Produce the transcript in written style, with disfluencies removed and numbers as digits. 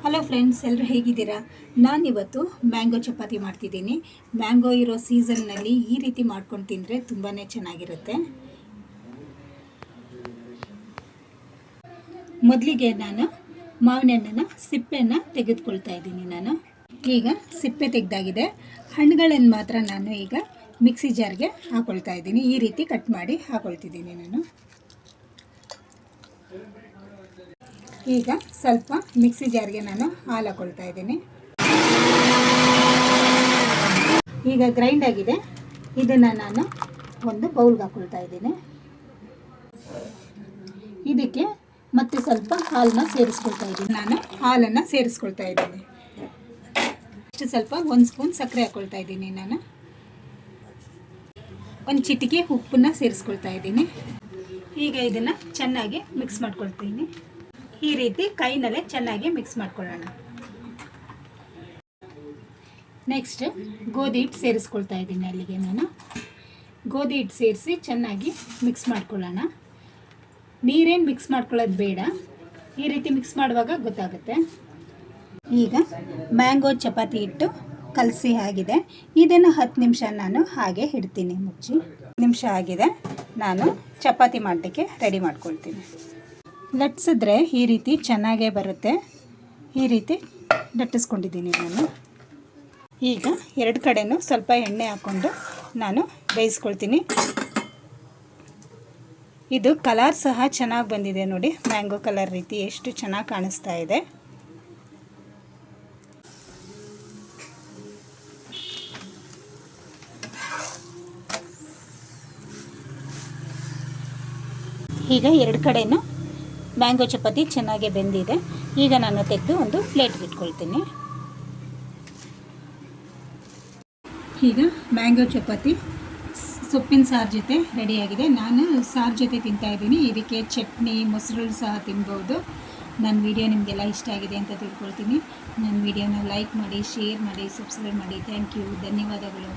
Hello friends, ಎಲ್ಲರೂ ಹೇಗಿದ್ದೀರಾ? ನಾನಿವತ್ತು ಮ್ಯಾಂಗೋ ಚಪಾತಿ ಮಾಡ್ತಿದ್ದೀನಿ. ಮ್ಯಾಂಗೋ ಇರೋ ಸೀಸನ್ನಲ್ಲಿ ಈ ರೀತಿ ಮಾಡ್ಕೊಂಡು ತಿಂದರೆ ತುಂಬಾ ಚೆನ್ನಾಗಿರುತ್ತೆ. ಮೊದಲಿಗೆ ನಾನು ಮಾವಿನ ಹಣ್ಣನ್ನು ಸಿಪ್ಪೆಯನ್ನು ತೆಗೆದುಕೊಳ್ತಾ ಇದ್ದೀನಿ. ಈಗ ಸಿಪ್ಪೆ ತೆಗೆದಾಗಿದೆ. ಹಣ್ಣುಗಳನ್ನು ಮಾತ್ರ ನಾನು ಈಗ ಮಿಕ್ಸಿ ಜಾರ್ಗೆ ಹಾಕೊಳ್ತಾ ಇದ್ದೀನಿ. ಈ ರೀತಿ ಕಟ್ ಮಾಡಿ ಹಾಕೊಳ್ತಿದ್ದೀನಿ ನಾನು. ಈಗ ಸ್ವಲ್ಪ ಮಿಕ್ಸಿ ಜಾರ್ಗೆ ನಾನು ಹಾಲು ಹಾಕೊಳ್ತಾ ಇದ್ದೀನಿ. ಈಗ ಗ್ರೈಂಡ್ ಆಗಿದೆ. ಇದನ್ನು ನಾನು ಒಂದು ಬೌಲ್ಗೆ ಹಾಕೊಳ್ತಾ ಇದ್ದೀನಿ. ಇದಕ್ಕೆ ಮತ್ತೆ ಸ್ವಲ್ಪ ಹಾಲನ್ನ ಸೇರಿಸ್ಕೊಳ್ತಾ ಇದ್ದೀನಿ. ನಾನು ಹಾಲನ್ನು ಸೇರಿಸ್ಕೊಳ್ತಾ ಇದ್ದೀನಿ. ಇಷ್ಟು ಸ್ವಲ್ಪ 1 ಸ್ಪೂನ್ ಸಕ್ಕರೆ ಹಾಕೊಳ್ತಾ ಇದ್ದೀನಿ. ನಾನು ಒಂದು ಚಿಟಿಕೆ ಉಪ್ಪನ್ನು ಸೇರಿಸ್ಕೊಳ್ತಾ ಇದ್ದೀನಿ. ಈಗ ಇದನ್ನು ಚೆನ್ನಾಗಿ ಮಿಕ್ಸ್ ಮಾಡ್ಕೊಳ್ತೀನಿ. ಈ ರೀತಿ ಕೈನಲ್ಲೇ ಚೆನ್ನಾಗಿ ಮಿಕ್ಸ್ ಮಾಡ್ಕೊಳ್ಳೋಣ. ನೆಕ್ಸ್ಟ್ ಗೋಧಿ ಹಿಟ್ಟು ಸೇರಿಸ್ಕೊಳ್ತಾ ಇದ್ದೀನಿ. ಅಲ್ಲಿಗೆ ನಾನು ಗೋಧಿ ಹಿಟ್ಟು ಸೇರಿಸಿ ಚೆನ್ನಾಗಿ ಮಿಕ್ಸ್ ಮಾಡ್ಕೊಳ್ಳೋಣ. ನೀರೇನು ಮಿಕ್ಸ್ ಮಾಡ್ಕೊಳ್ಳೋದು ಬೇಡ. ಈ ರೀತಿ ಮಿಕ್ಸ್ ಮಾಡುವಾಗ ಗೊತ್ತಾಗುತ್ತೆ. ಈಗ ಮ್ಯಾಂಗೋ ಚಪಾತಿ ಹಿಟ್ಟು ಕಲಸಿ ಆಗಿದೆ. ಇದನ್ನು 10 ನಿಮಿಷ ನಾನು ಹಾಗೆ ಇಡ್ತೀನಿ ಮುಚ್ಚಿ. 10 ನಿಮಿಷ ಆಗಿದೆ. ನಾನು ಚಪಾತಿ ಮಾಡಲಿಕ್ಕೆ ರೆಡಿ ಮಾಡ್ಕೊಳ್ತೀನಿ. ಲಟ್ಸಿದ್ರೆ ಈ ರೀತಿ ಚೆನ್ನಾಗೇ ಬರುತ್ತೆ. ಈ ರೀತಿ ಲಟ್ಟಿಸ್ಕೊಂಡಿದ್ದೀನಿ ನಾನು. ಈಗ 2 ಕಡೆನೂ ಸ್ವಲ್ಪ ಎಣ್ಣೆ ಹಾಕ್ಕೊಂಡು ನಾನು ಬೇಯಿಸ್ಕೊಳ್ತೀನಿ. ಇದು ಕಲರ್ ಸಹ ಚೆನ್ನಾಗಿ ಬಂದಿದೆ ನೋಡಿ. ಮ್ಯಾಂಗೋ ಕಲರ್ ರೀತಿ ಎಷ್ಟು ಚೆನ್ನಾಗಿ ಕಾಣಿಸ್ತಾ ಇದೆ. ಈಗ 2 ಕಡೆನೂ ಮ್ಯಾಂಗೋ ಚಪಾತಿ ಚೆನ್ನಾಗಿ ಬೆಂದಿದೆ. ಈಗ ನಾನು ತೆಗೆದು ಒಂದು ಪ್ಲೇಟ್ಗೆ ಇಟ್ಕೊಳ್ತೀನಿ. ಈಗ ಮ್ಯಾಂಗೋ ಚಪಾತಿ ಸೊಪ್ಪಿನ ಸಾರು ಜೊತೆ ರೆಡಿಯಾಗಿದೆ. ನಾನು ಸಾರು ಜೊತೆ ತಿಂತಾಯಿದ್ದೀನಿ. ಇದಕ್ಕೆ ಚಟ್ನಿ ಮೊಸರು ಸಹ ತಿನ್ಬೋದು. ನನ್ನ ವಿಡಿಯೋ ನಿಮಗೆಲ್ಲ ಇಷ್ಟ ಆಗಿದೆ ಅಂತ ತಿಳ್ಕೊಳ್ತೀನಿ. ನನ್ನ ವಿಡಿಯೋನ ಲೈಕ್ ಮಾಡಿ, ಶೇರ್ ಮಾಡಿ, ಸಬ್ಸ್ಕ್ರೈಬ್ ಮಾಡಿ. ಥ್ಯಾಂಕ್ ಯು, ಧನ್ಯವಾದಗಳು.